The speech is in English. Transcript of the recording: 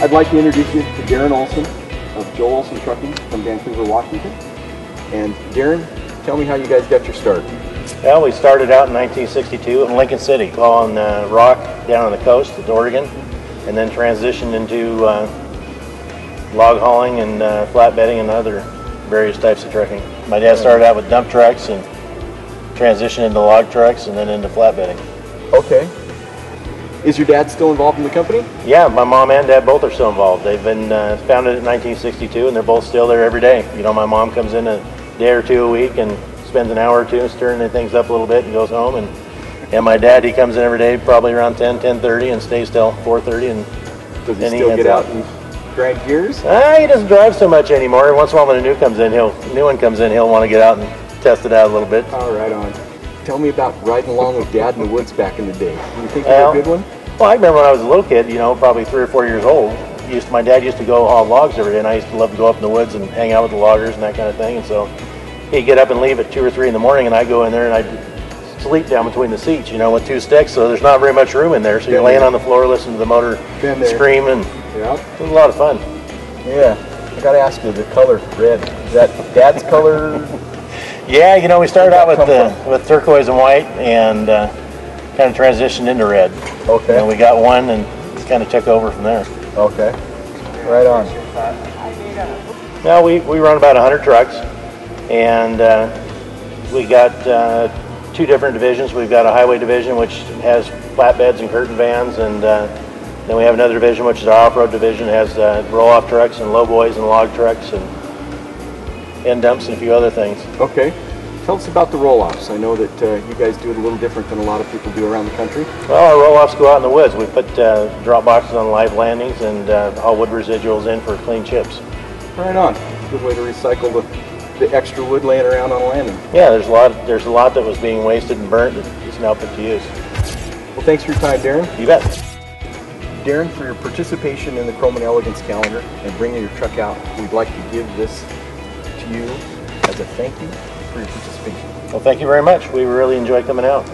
I'd like to introduce you to Darin Olson of Joel Olson Trucking from Vancouver, Washington. And Darin, tell me how you guys got your start. Well, we started out in 1962 in Lincoln City, hauling rock down on the coast at Oregon, and then transitioned into log hauling and flatbedding and other various types of trucking. My dad started out with dump trucks and transitioned into log trucks and then into flatbedding. Okay. Is your dad still involved in the company? Yeah, my mom and dad both are still involved. They've been founded in 1962 and they're both still there every day. You know, my mom comes in a day or two a week and spends an hour or two stirring things up a little bit and goes home. And my dad, he comes in every day probably around 10:30 and stays till 4:30. And does he still get out and grind gears? He doesn't drive so much anymore. Once in a while when a new one comes in, he'll want to get out and test it out a little bit. Oh, right on. Tell me about riding along with Dad in the woods back in the day. Do you think you were a good one? Well, I remember when I was a little kid, you know, probably 3 or 4 years old, my dad used to go haul logs every day, and I used to love to go up in the woods and hang out with the loggers and that kind of thing. And so he'd get up and leave at 2 or 3 in the morning, and I'd go in there and I'd sleep down between the seats, you know, with 2 sticks, so there's not very much room in there. So you're laying on the floor listening to the motor scream, and it was a lot of fun. Yeah, I got to ask you, the color red, is that Dad's color? Yeah, you know, we started out with turquoise and white and kind of transitioned into red. Okay. And we got one and kind of took over from there. Okay. Right on. Now we run about 100 trucks, and we got 2 different divisions. We've got a highway division which has flatbeds and curtain vans, and then we have another division which is our off-road division. It has roll-off trucks and lowboys and log trucks and end dumps and a few other things. Okay. Tell us about the roll-offs. I know that you guys do it a little different than a lot of people do around the country. Well, our roll-offs go out in the woods. We put drop boxes on live landings and haul wood residuals in for clean chips. Right on. Good way to recycle the extra wood laying around on a landing. Yeah, there's a lot that was being wasted and burnt that is now put to use. Well, thanks for your time, Darin. You bet. Darin, for your participation in the Chrome and Elegance calendar and bringing your truck out, we'd like to give this to you as a thank you for your participation. Well, thank you very much. We really enjoy coming out.